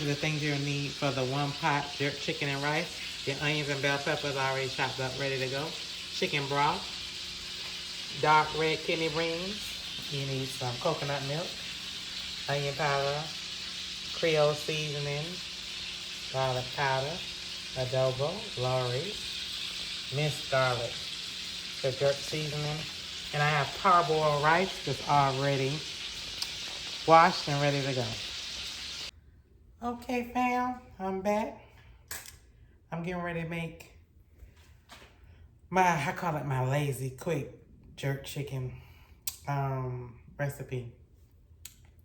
The things you'll need for the one pot jerk chicken and rice. Your onions and bell peppers already chopped up, ready to go. Chicken broth, dark red kidney beans. You need some coconut milk, onion powder, Creole seasoning, garlic powder, adobo, Lorry, minced garlic, the jerk seasoning. And I have parboiled rice that's already washed and ready to go. Okay, fam, I'm back. I'm getting ready to make I call it my lazy quick jerk chicken recipe.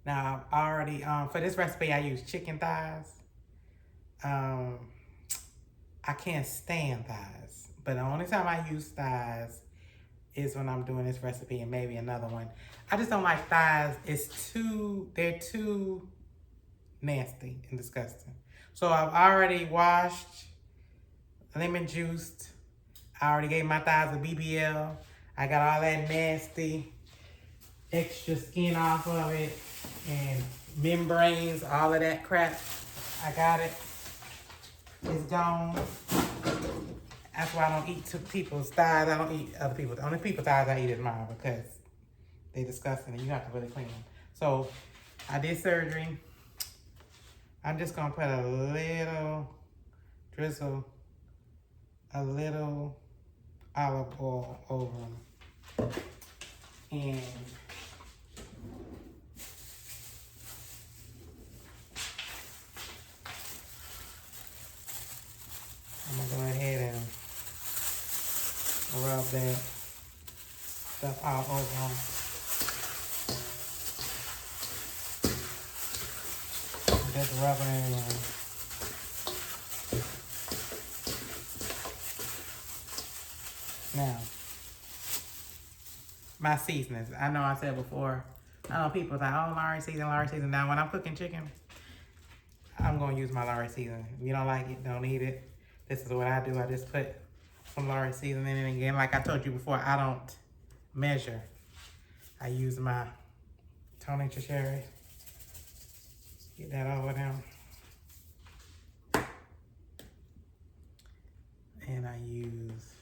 Now, I already, for this recipe, I use chicken thighs. I can't stand thighs, but the only time I use thighs is when I'm doing this recipe and maybe another one. I just don't like thighs. They're too nasty and disgusting. So I've already washed, lemon juiced. I already gave my thighs a BBL. I got all that nasty extra skin off of it and membranes, all of that crap. I got it. It's gone. That's why I don't eat people's thighs. I don't eat other people's. The only people's thighs I eat is mine because they're disgusting and you have to really clean them. So I did surgery. I'm just gonna put a little drizzle, a little olive oil over them. And I'm gonna go ahead and rub that stuff all over them. Just rubbing it in. Now, my seasonings. I know I said before, I know people like, oh, Lorry season. Now, when I'm cooking chicken, I'm going to use my Lorry seasoning. If you don't like it, don't eat it. This is what I do. I just put some Lorry seasoning in. And again, like I told you before, I don't measure. I use my Tony Cherry. Get that over them. And I use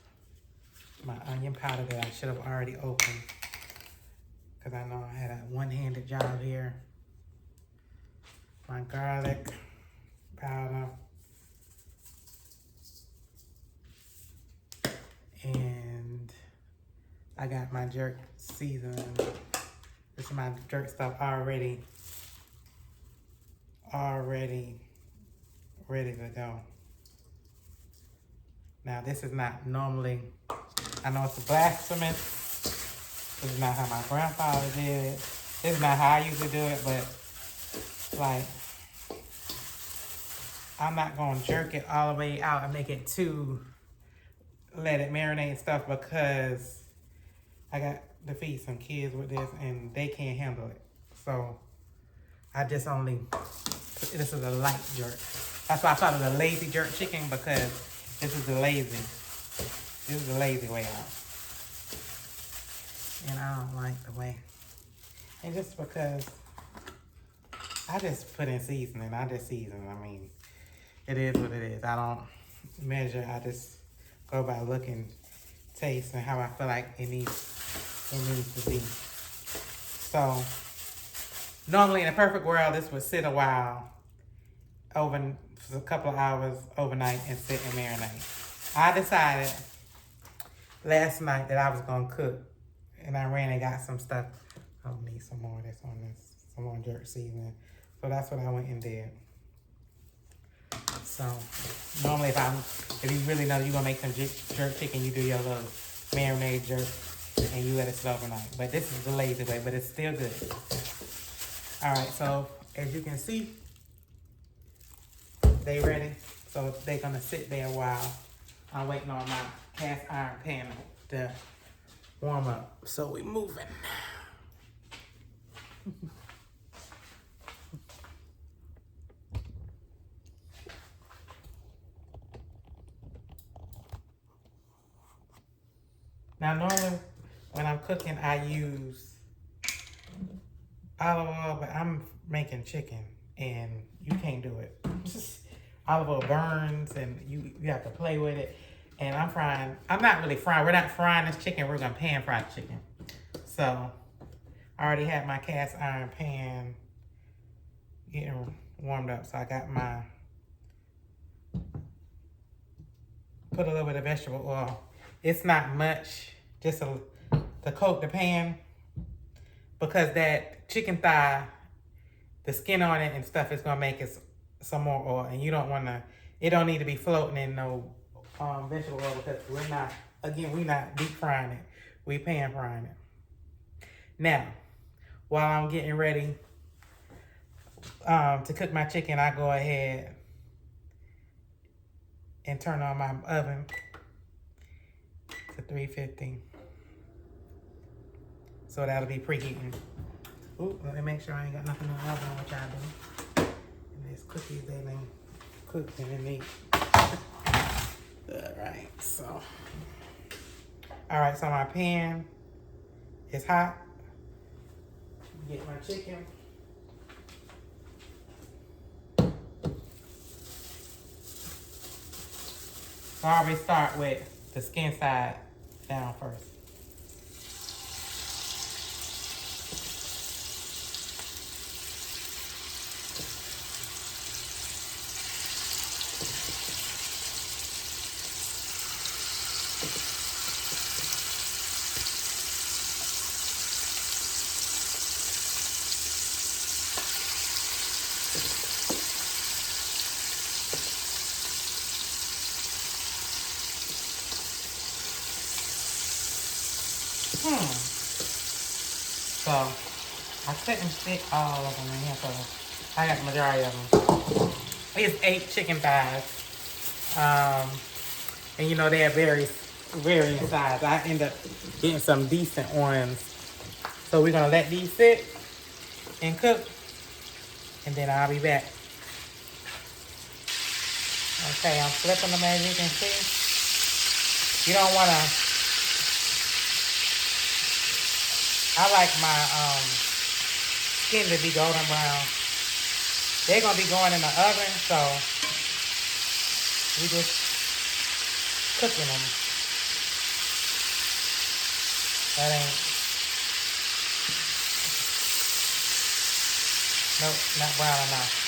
my onion powder that I should have already opened because I know I had a one-handed job here. My garlic powder. And I got my jerk seasoning. This is my jerk stuff already ready to go. Now this is not normally, I know it's blasphemous. This is not how my grandfather did it. This is not how I usually do it, but like, I'm not gonna jerk it all the way out and make it let it marinate and stuff because I got to feed some kids with this and they can't handle it. So I just this is a light jerk. That's why I call it a lazy jerk chicken because this is the lazy way out. And I don't like the way. And just because I just put in seasoning, I just season. I mean, it is what it is. I don't measure, I just go by look and taste and how I feel like it needs to be. So normally in a perfect world, this would sit a while for a couple of hours overnight and sit and marinate. I decided last night that I was gonna cook and I ran and got some stuff. I'll need some more of this on this, some more jerk seasoning. So that's what I went and did. So normally if you really know you're gonna make some jerk chicken, you do your little marinade jerk and you let it sit overnight. But this is the lazy way, but it's still good. All right, so as you can see, they ready. So they're gonna sit there while I'm waiting on my cast iron pan to warm up. So we moving. Now normally when I'm cooking, I use olive oil, but I'm making chicken and you can't do it. olive oil burns and you have to play with it. And I'm frying, I'm not really frying, we're not frying this chicken, we're gonna pan fry the chicken. So I already had my cast iron pan getting warmed up. So I got my, put a little bit of vegetable oil. It's not much, just to coat the pan, because that chicken thigh, the skin on it and stuff is gonna make it some more oil, and you don't wanna, it don't need to be floating in no vegetable oil, because we're not deep frying it, we pan frying it. Now, while I'm getting ready to cook my chicken, I go ahead and turn on my oven to 350. So that'll be preheating. Ooh, let me make sure I ain't got nothing in the oven, which I do. And these cookies, they ain't cooked and they neat. All right, so my pan is hot. Get my chicken. So I always start with the skin side down first. So I couldn't fit all of them in here, so I got the majority of them. It's 8 chicken thighs. And you know, they have varying size. I end up getting some decent ones. So we're gonna let these sit and cook, and then I'll be back. Okay, I'm flipping them as you can see. You don't wanna, I like my skin to be golden brown. They're gonna be going in the oven, so we just cooking them. That ain't, nope, not brown enough.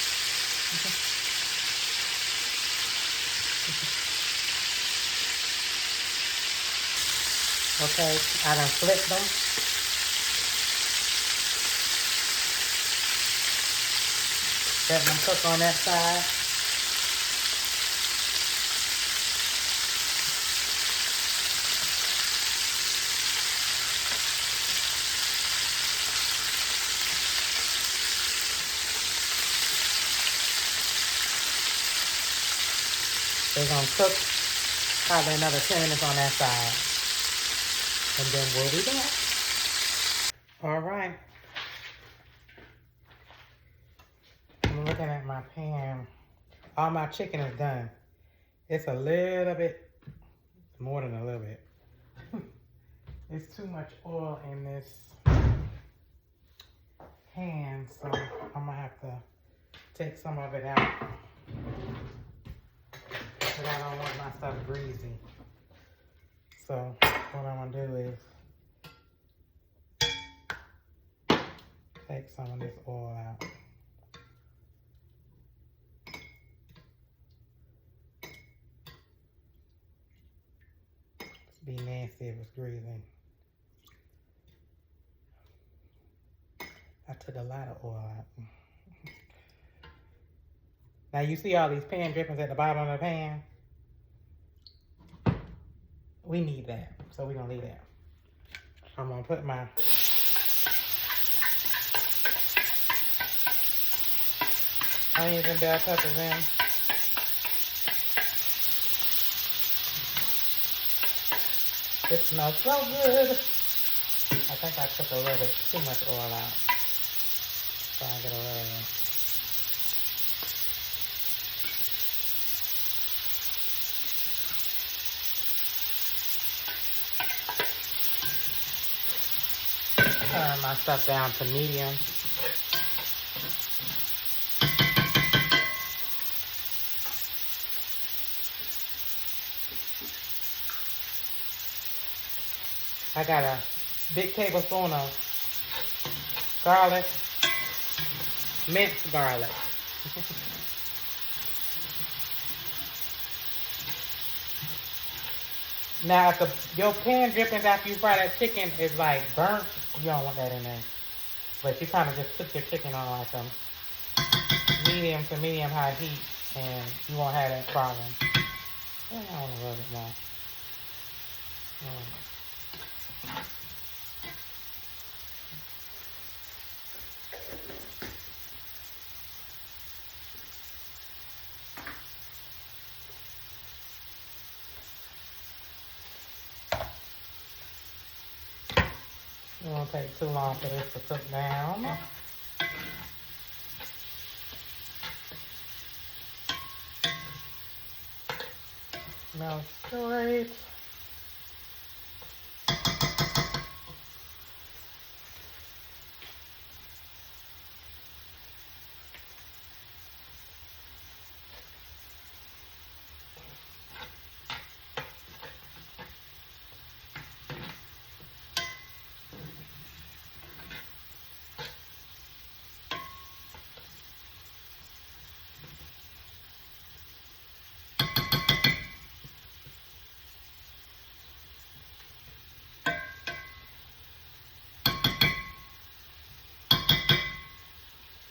Okay, I done flipped them. Letting them cook on that side. They're gonna cook probably another 10 minutes on that side. And then we'll be back. All right. I'm looking at my pan. All my chicken is done. It's a little bit, more than a little bit. It's too much oil in this pan, so I'm gonna have to take some of it out. But I don't want my stuff greasy. So what I'm gonna do is take some of this oil out. It'd be nasty if it's greasy. I took a lot of oil out. Now you see all these pan drippings at the bottom of the pan? We need that, so we're gonna leave that. I'm gonna put my onions and bell peppers in. It smells so good. I think I took a little bit too much oil out, so I get a little bit. Turn my stuff down to medium. I got a big tablespoon of garlic, minced garlic. Now, if your pan drippings after you fry that chicken is like burnt, you don't want that in there. But you kind of just cook your chicken on like a medium to medium high heat, and you won't have that problem. I want a little bit more. It won't take too long for this to cook down. Smells great.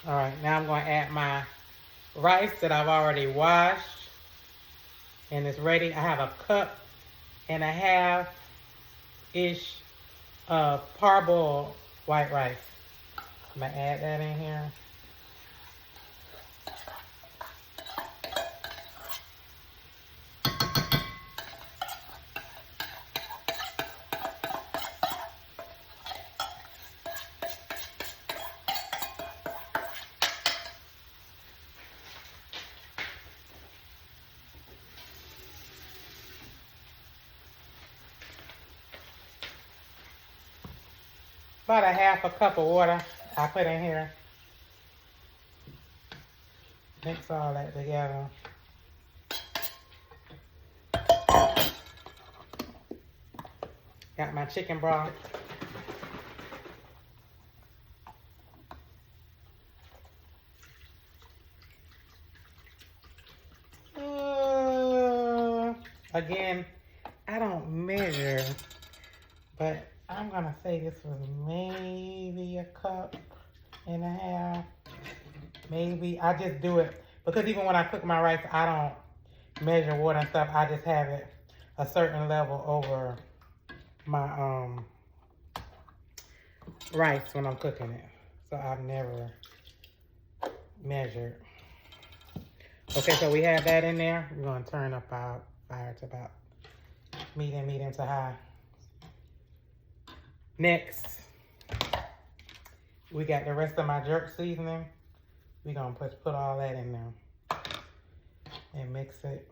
All right, now I'm going to add my rice that I've already washed and it's ready. I have a cup and a half-ish of parboiled white rice. I'm going to add that in here. About a half a cup of water I put in here. Mix all that together. Got my chicken broth. Again, I don't measure, but I'm gonna say this was maybe a cup and a half. Maybe. I just do it because even when I cook my rice, I don't measure water and stuff. I just have it a certain level over my rice when I'm cooking it. So I've never measured. Okay, so we have that in there. We're gonna turn up our fire to about medium to high. Next, we got the rest of my jerk seasoning. We're gonna put all that in there and mix it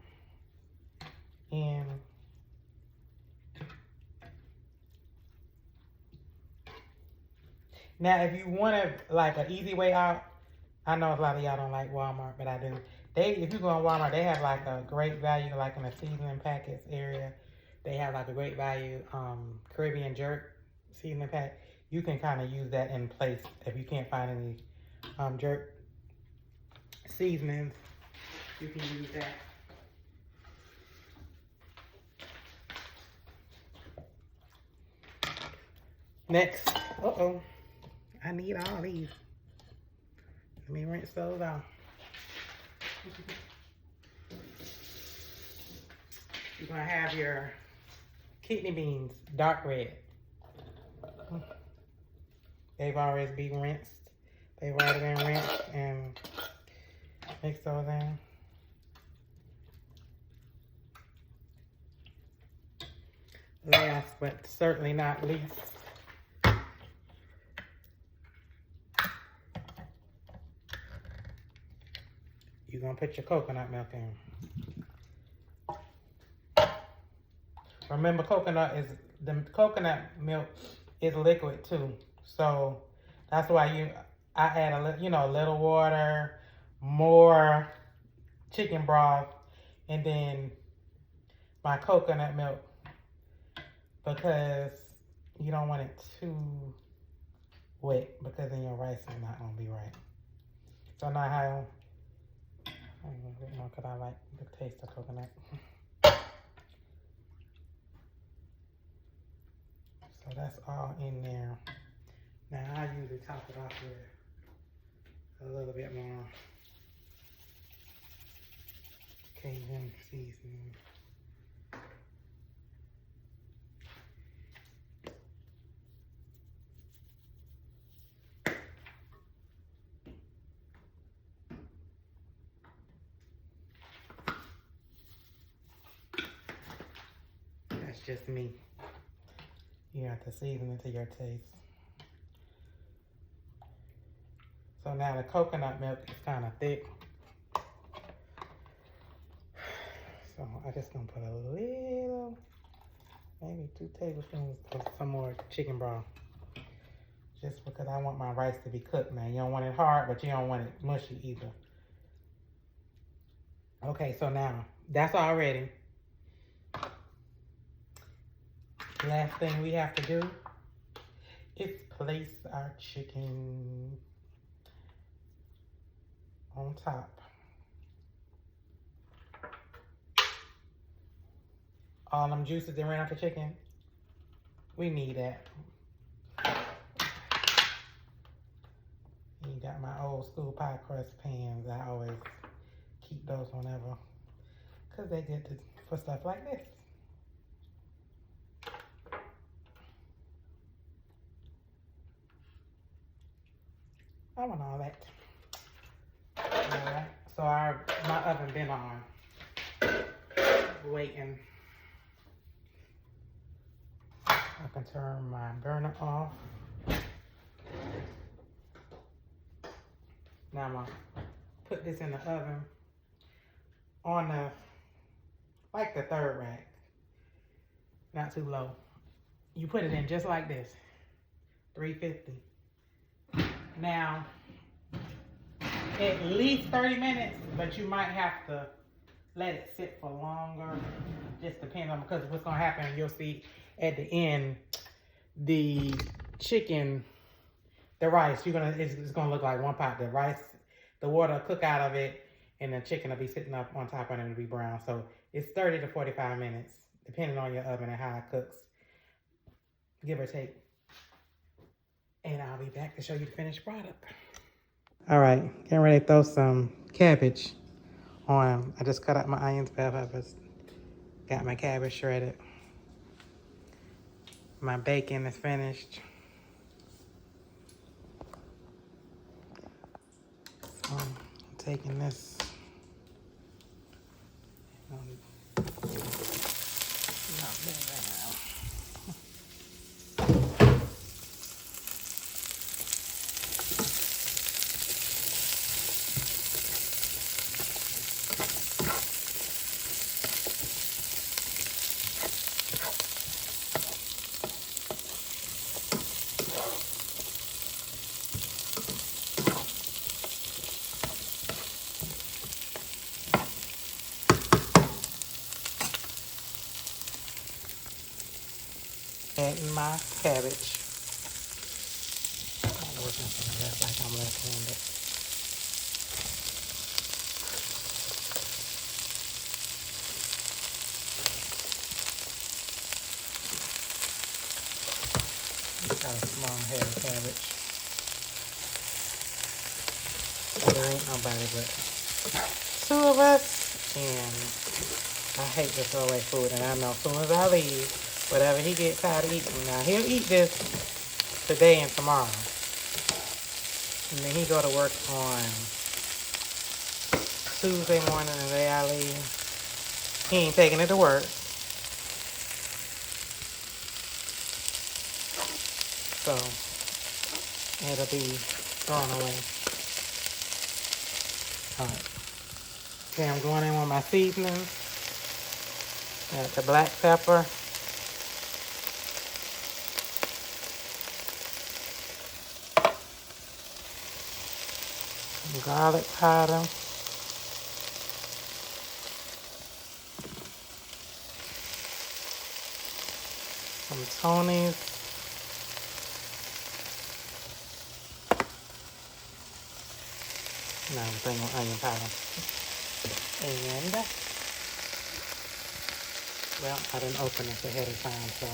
in. Now, if you want to, like, an easy way out, I know a lot of y'all don't like Walmart, but I do. If you go on Walmart, they have like a great value, like in the seasoning packets area. They have like a great value Caribbean jerk seasoning pack. You can kind of use that in place if you can't find any jerk seasonings. You can use that. Next, I need all these. Let me rinse those out. You're gonna have your kidney beans, dark red. They've already been rinsed. They've already been rinsed and mix those in. Last but certainly not least, you're gonna put your coconut milk in. Remember, the coconut milk is liquid too. So that's why I add a little water, more chicken broth, and then my coconut milk, because You don't want it too wet because then your rice is not gonna be right. So now how, I don't know, because I like the taste of coconut. So that's all in there. Now I usually top it off with a little bit more Cajun seasoning. That's just me. You have to season it to your taste. So now the coconut milk is kind of thick. So I just gonna put a little, maybe 2 tablespoons of some more chicken broth. Just because I want my rice to be cooked, man. You don't want it hard, but you don't want it mushy either. Okay, so now that's all ready. Last thing we have to do is place our chicken on top. All them juices that ran off the chicken, we need that. You got my old school pie crust pans. I always keep those whenever, because they good for stuff like this. I want all that. Alright, so my oven been on, waiting. I can turn my burner off. Now I'm gonna put this in the oven on like the 3rd rack, not too low. You put it in just like this, 350. Now, at least 30 minutes, but you might have to let it sit for longer. Just depends on, because what's gonna happen, you'll see at the end, the chicken, the rice, it's gonna look like one pot. The rice, the water will cook out of it, and the chicken will be sitting up on top and it'll be brown. So it's 30 to 45 minutes, depending on your oven and how it cooks, give or take. And I'll be back to show you the finished product. All right, getting ready to throw some cabbage on. I just cut up my onions, bell peppers, got my cabbage shredded. My bacon is finished. So I'm taking this. Adding my cabbage. I'm working from the left like I'm left-handed. Got a small head of cabbage. There ain't nobody but 2 of us, and I hate to throw away food, and I know as soon as I leave, whatever he gets tired of eating. Now, he'll eat this today and tomorrow. And then he go to work on Tuesday morning, and the day I leave, he ain't taking it to work. So, it'll be thrown away. Alright. Okay, I'm going in with my seasonings. Got the black pepper. Garlic powder. Some Tony's Now I'm putting onion powder. And, well, I didn't open it ahead of time, so.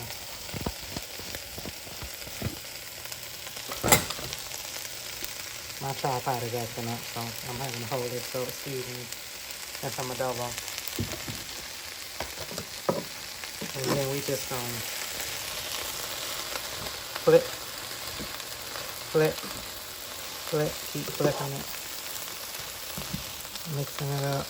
My tripod is acting up, so I'm having to hold it so it's seasoned and some adobo. And then we just flip, flip, flip, keep flipping it, mixing it up.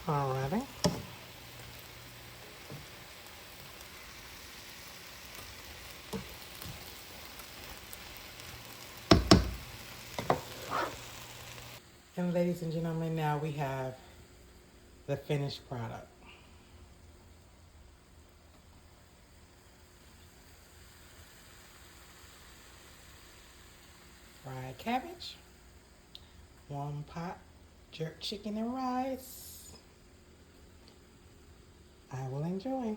Alrighty. And ladies and gentlemen, now we have the finished product. Fried cabbage, one pot jerk chicken and rice. I will enjoy.